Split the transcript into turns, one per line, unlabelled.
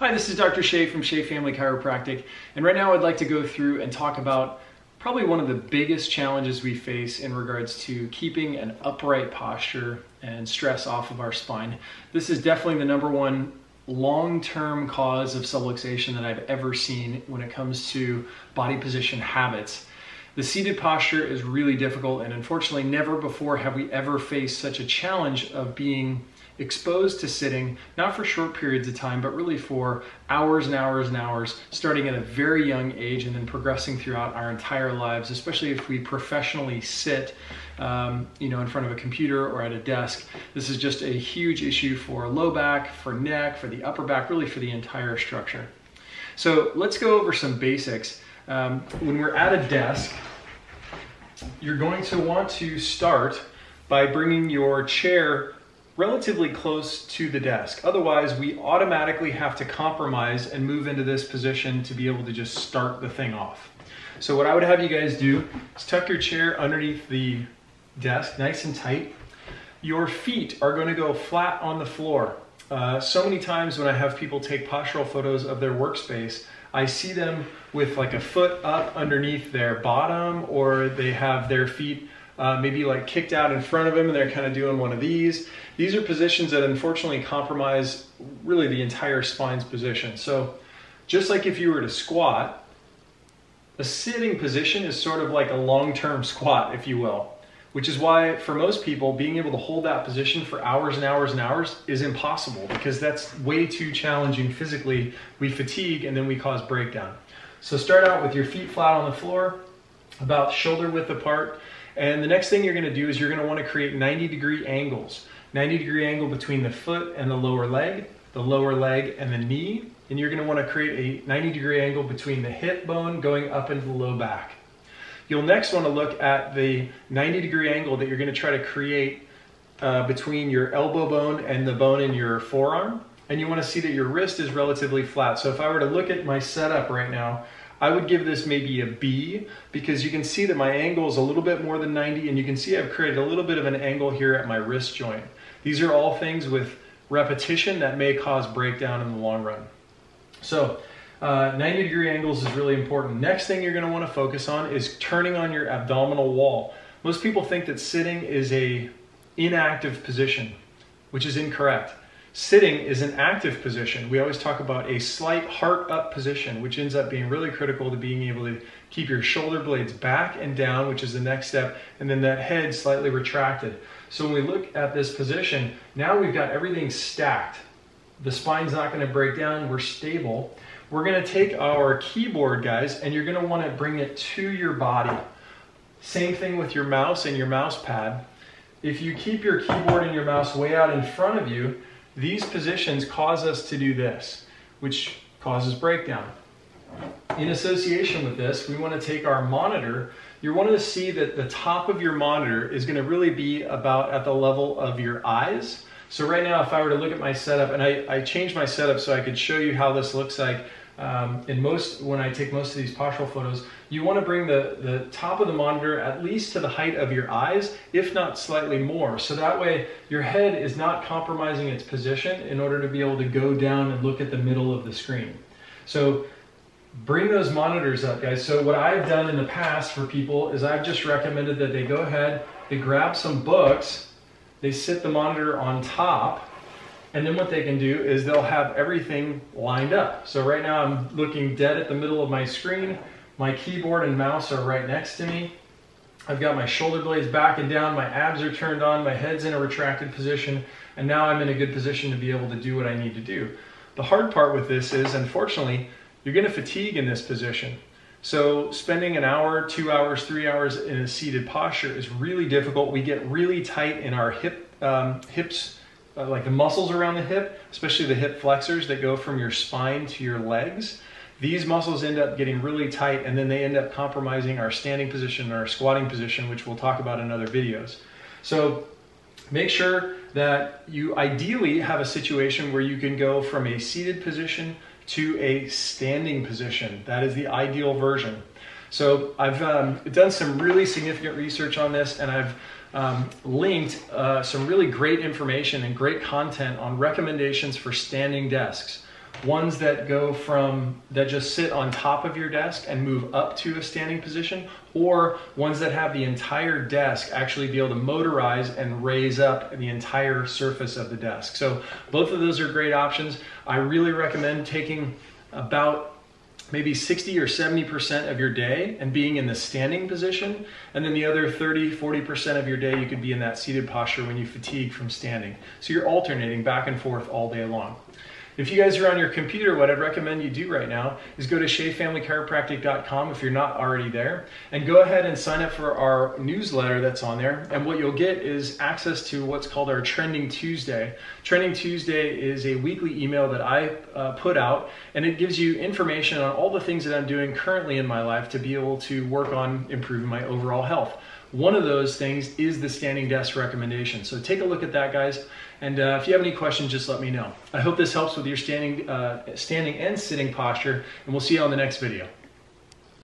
Hi, this is Dr. Shea from Shea Family Chiropractic, and right now I'd like to go through and talk about probably one of the biggest challenges we face in regards to keeping an upright posture and stress off of our spine. This is definitely the number one long-term cause of subluxation that I've ever seen when it comes to body position habits. The seated posture is really difficult, and unfortunately never before have we ever faced such a challenge of being exposed to sitting, not for short periods of time, but really for hours and hours and hours, starting at a very young age and then progressing throughout our entire lives, especially if we professionally sit in front of a computer or at a desk. This is just a huge issue for low back, for neck, for the upper back, really for the entire structure. So let's go over some basics. When we're at a desk, you're going to want to start by bringing your chair relatively close to the desk. Otherwise, we automatically have to compromise and move into this position to be able to just start the thing off. So what I would have you guys do is tuck your chair underneath the desk, nice and tight. Your feet are going to go flat on the floor. So many times when I have people take postural photos of their workspace, I see them with like a foot up underneath their bottom, or they have their feet maybe like kicked out in front of them and they're kind of doing one of these. These are positions that unfortunately compromise really the entire spine's position. So just like if you were to squat, a sitting position is sort of like a long-term squat, if you will, which is why for most people being able to hold that position for hours and hours and hours is impossible, because that's way too challenging physically. We fatigue and then we cause breakdown. So start out with your feet flat on the floor, about shoulder width apart. And the next thing you're going to do is you're going to want to create 90-degree angles. 90-degree angle between the foot and the lower leg and the knee. And you're going to want to create a 90-degree angle between the hip bone going up into the low back. You'll next want to look at the 90-degree angle that you're going to try to create between your elbow bone and the bone in your forearm. And you want to see that your wrist is relatively flat. So if I were to look at my setup right now, I would give this maybe a B, because you can see that my angle is a little bit more than 90, and you can see I've created a little bit of an angle here at my wrist joint. These are all things with repetition that may cause breakdown in the long run. So 90-degree angles is really important. Next thing you're going to want to focus on is turning on your abdominal wall. Most people think that sitting is an inactive position, which is incorrect. Sitting is an active position. We always talk about a slight heart up position, which ends up being really critical to being able to keep your shoulder blades back and down, which is the next step, and then that head slightly retracted. So when we look at this position, now we've got everything stacked. The spine's not going to break down, we're stable. We're going to take our keyboard, guys, and you're going to want to bring it to your body. Same thing with your mouse and your mouse pad. If you keep your keyboard and your mouse way out in front of you, these positions cause us to do this, which causes breakdown. In association with this, we want to take our monitor. You want to see that the top of your monitor is going to really be about at the level of your eyes. So right now, if I were to look at my setup, and I changed my setup so I could show you how this looks like when I take most of these postural photos, you want to bring the top of the monitor at least to the height of your eyes, if not slightly more. So that way your head is not compromising its position in order to be able to go down and look at the middle of the screen. So bring those monitors up, guys. So what I've done in the past for people is I've just recommended that they go ahead, they grab some books, they sit the monitor on top, and then what they can do is they'll have everything lined up. So right now I'm looking dead at the middle of my screen. My keyboard and mouse are right next to me. I've got my shoulder blades back and down, my abs are turned on, my head's in a retracted position, and now I'm in a good position to be able to do what I need to do. The hard part with this is, unfortunately, you're going to fatigue in this position. So spending an hour, 2 hours, 3 hours in a seated posture is really difficult. We get really tight in our hips, like the muscles around the hip, especially the hip flexors that go from your spine to your legs. These muscles end up getting really tight, and then they end up compromising our standing position or our squatting position, which we'll talk about in other videos. So make sure that you ideally have a situation where you can go from a seated position to a standing position. That is the ideal version. So I've done some really significant research on this, and I've linked some really great information and great content on recommendations for standing desks. ones that just sit on top of your desk and move up to a standing position, or ones that have the entire desk actually be able to motorize and raise up the entire surface of the desk. So both of those are great options. I really recommend taking about maybe 60 or 70% of your day and being in the standing position, and then the other 30-40% of your day you could be in that seated posture when you fatigue from standing. So you're alternating back and forth all day long. If you guys are on your computer, what I'd recommend you do right now is go to SheaFamilyChiropractic.com if you're not already there, and go ahead and sign up for our newsletter that's on there. And what you'll get is access to what's called our Trending Tuesday. Trending Tuesday is a weekly email that I put out, and it gives you information on all the things that I'm doing currently in my life to be able to work on improving my overall health. One of those things is the standing desk recommendation. So take a look at that, guys. And if you have any questions, just let me know. I hope this helps with your standing and sitting posture, and we'll see you on the next video.